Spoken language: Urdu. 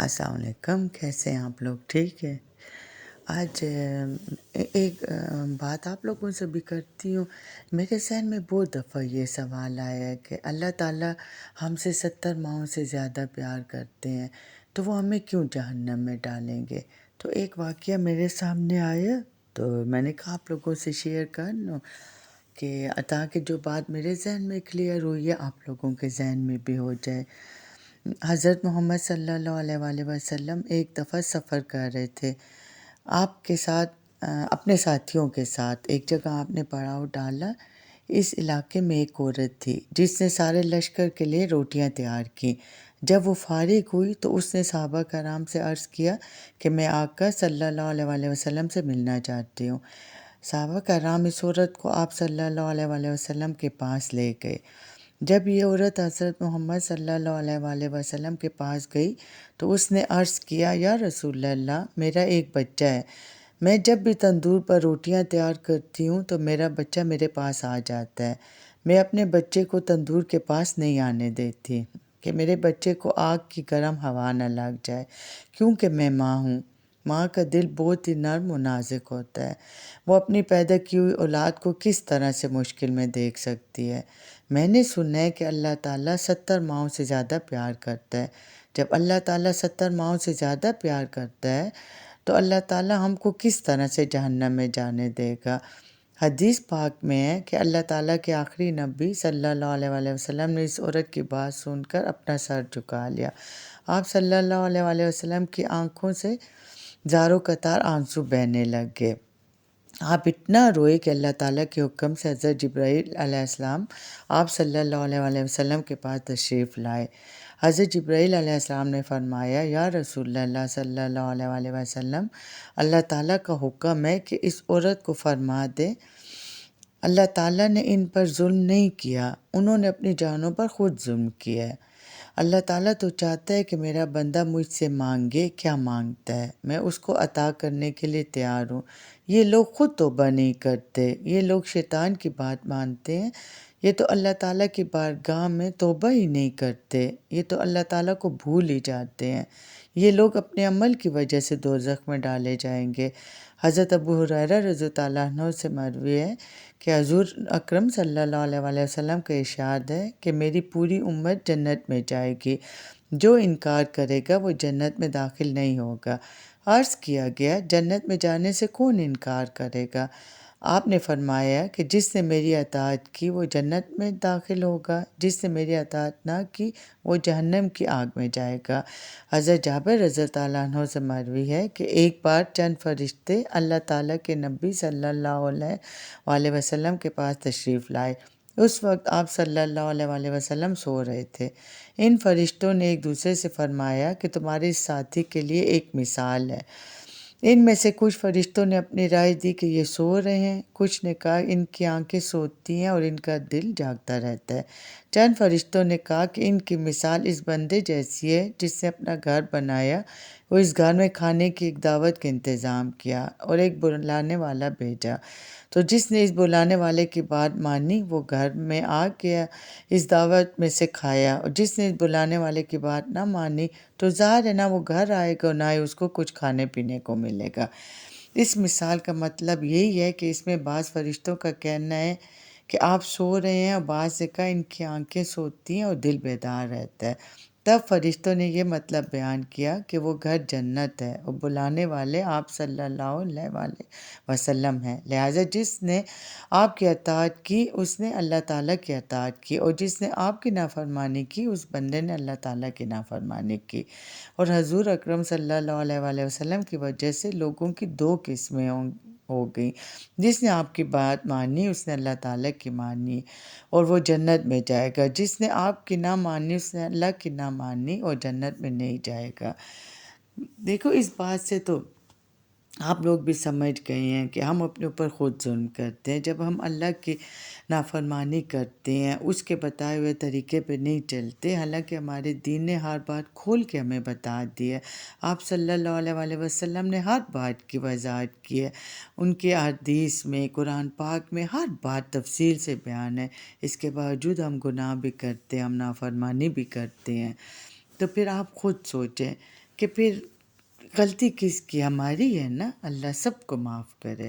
السلام علیکم، کیسے ہیں آپ لوگ؟ ٹھیک ہے؟ آج ایک بات آپ لوگوں سے بھی کرتی ہوں۔ میرے ذہن میں بہت دفعہ یہ سوال آیا ہے کہ اللہ تعالیٰ ہم سے 70 ماؤں سے زیادہ پیار کرتے ہیں تو وہ ہمیں کیوں جہنم میں ڈالیں گے؟ تو ایک واقعہ میرے سامنے آیا تو میں نے کہا آپ لوگوں سے شیئر کر لوں کہ تاکہ جو بات میرے ذہن میں کلیئر ہوئی ہے آپ لوگوں کے ذہن میں بھی ہو جائے۔ حضرت محمد صلی اللہ علیہ وآلہ وسلم ایک دفعہ سفر کر رہے تھے آپ کے ساتھ اپنے ساتھیوں کے ساتھ۔ ایک جگہ آپ نے پڑاؤ ڈالا، اس علاقے میں ایک عورت تھی جس نے سارے لشکر کے لیے روٹیاں تیار کیں۔ جب وہ فارغ ہوئی تو اس نے صحابہ کرام سے عرض کیا کہ میں آقا صلی اللہ علیہ وآلہ وسلم سے ملنا چاہتی ہوں۔ صحابہ کرام اس عورت کو آپ صلی اللہ علیہ وآلہ وسلم کے پاس لے گئے۔ جب یہ عورت حضرت محمد صلی اللہ علیہ وآلہ وسلم کے پاس گئی تو اس نے عرض کیا یا رسول اللہ، میرا ایک بچہ ہے، میں جب بھی تندور پر روٹیاں تیار کرتی ہوں تو میرا بچہ میرے پاس آ جاتا ہے، میں اپنے بچے کو تندور کے پاس نہیں آنے دیتی کہ میرے بچے کو آگ کی گرم ہوا نہ لگ جائے، کیونکہ میں ماں ہوں۔ ماں کا دل بہت ہی نرم و نازک ہوتا ہے، وہ اپنی پیدا کی ہوئی اولاد کو کس طرح سے مشکل میں دیکھ سکتی ہے۔ میں نے سنا ہے کہ اللہ تعالیٰ 70 ماؤں سے زیادہ پیار کرتا ہے۔ جب اللہ تعالیٰ 70 ماؤں سے زیادہ پیار کرتا ہے تو اللہ تعالیٰ ہم کو کس طرح سے جہنم میں جانے دے گا؟ حدیث پاک میں ہے کہ اللہ تعالیٰ کے آخری نبی صلی اللہ علیہ وآلہ وسلم نے اس عورت کی بات سن کر اپنا سر جھکا لیا۔ آپ صلی اللہ علیہ وآلہ وسلم کی آنکھوں سے زاروں قطار آنسو بہنے لگے۔ آپ اتنا روئے کہ اللہ تعالیٰ کے حکم سے حضرت جبرائیل علیہ السلام آپ صلی اللہ علیہ وآلہ وسلم کے پاس تشریف لائے۔ حضرت جبرائیل علیہ السلام نے فرمایا یا رسول اللہ صلی اللہ علیہ وآلہ وسلم، اللہ تعالیٰ کا حکم ہے کہ اس عورت کو فرما دے اللہ تعالیٰ نے ان پر ظلم نہیں کیا، انہوں نے اپنی جانوں پر خود ظلم کیا ہے۔ اللہ تعالیٰ تو چاہتا ہے کہ میرا بندہ مجھ سے مانگے، کیا مانگتا ہے میں اس کو عطا کرنے کے لیے تیار ہوں۔ یہ لوگ خود توبہ نہیں کرتے، یہ لوگ شیطان کی بات مانتے ہیں، یہ تو اللہ تعالیٰ کی بارگاہ میں توبہ ہی نہیں کرتے، یہ تو اللہ تعالیٰ کو بھول ہی جاتے ہیں، یہ لوگ اپنے عمل کی وجہ سے دوزخ میں ڈالے جائیں گے۔ حضرت ابو ہریرہ رضی اللہ عنہ سے مروی ہے کہ حضور اکرم صلی اللہ علیہ وآلہ وسلم کا ارشاد ہے کہ میری پوری امت جنت میں جائے گی، جو انکار کرے گا وہ جنت میں داخل نہیں ہوگا۔ عرض کیا گیا جنت میں جانے سے کون انکار کرے گا؟ آپ نے فرمایا کہ جس نے میری اطاعت کی وہ جنت میں داخل ہوگا، جس نے میری اطاعت نہ کی وہ جہنم کی آگ میں جائے گا۔ حضرت جابر رضی اللہ عنہ سے مروی ہے کہ ایک بار چند فرشتے اللہ تعالیٰ کے نبی صلی اللہ علیہ وآلہ وسلم کے پاس تشریف لائے۔ اس وقت آپ صلی اللہ علیہ وآلہ وسلم سو رہے تھے۔ ان فرشتوں نے ایک دوسرے سے فرمایا کہ تمہارے اس ساتھی کے لیے ایک مثال ہے۔ ان میں سے کچھ فرشتوں نے اپنی رائے دی کہ یہ سو رہے ہیں، کچھ نے کہا ان کی آنکھیں سوتی ہیں اور ان کا دل جاگتا رہتا ہے۔ چند فرشتوں نے کہا کہ ان کی مثال اس بندے جیسی ہے جس نے اپنا گھر بنایا، وہ اس گھر میں کھانے کی ایک دعوت کا انتظام کیا اور ایک بلانے والا بھیجا، تو جس نے اس بلانے والے کی بات مانی وہ گھر میں آ گیا، اس دعوت میں سے کھایا، اور جس نے اس بلانے والے کی بات نہ مانی تو ظاہر ہے نہ وہ گھر آئے گا نہ ہی اس کو کچھ کھانے پینے کو ملے گا۔ اس مثال کا مطلب یہی ہے کہ اس میں بعض فرشتوں کا کہنا ہے کہ آپ سو رہے ہیں اور بعض نے کہا ان کی آنکھیں سوتی ہیں اور دل بیدار رہتا ہے۔ تب فرشتوں نے یہ مطلب بیان کیا کہ وہ گھر جنت ہے اور بلانے والے آپ صلی اللہ علیہ وآلہ وسلم ہیں، لہٰذا جس نے آپ کی اطاعت کی اس نے اللہ تعالیٰ کی اطاعت کی، اور جس نے آپ کی نافرمانی کی اس بندے نے اللہ تعالیٰ کی نافرمانی کی۔ اور حضور اکرم صلی اللہ علیہ وآلہ وسلم کی وجہ سے لوگوں کی دو قسمیں ہو گئیں، جس نے آپ کی بات مانی اس نے اللہ تعالیٰ کی مانی اور وہ جنت میں جائے گا، جس نے آپ کی نہ مانی اس نے اللہ کی نہ مانی اور جنت میں نہیں جائے گا۔ دیکھو اس بات سے تو آپ لوگ بھی سمجھ گئے ہیں کہ ہم اپنے اوپر خود ظلم کرتے ہیں جب ہم اللہ کی نافرمانی کرتے ہیں، اس کے بتائے ہوئے طریقے پہ نہیں چلتے، حالانکہ ہمارے دین نے ہر بات کھول کے ہمیں بتا دی ہے۔ آپ صلی اللہ علیہ وآلہ وسلم نے ہر بات کی وضاحت کی ہے، ان کے حدیث میں قرآن پاک میں ہر بات تفصیل سے بیان ہے، اس کے باوجود ہم گناہ بھی کرتے ہیں، ہم نافرمانی بھی کرتے ہیں۔ تو پھر آپ خود سوچیں کہ پھر غلطی کس کی؟ ہماری ہے نا، اللہ سب کو معاف کرے۔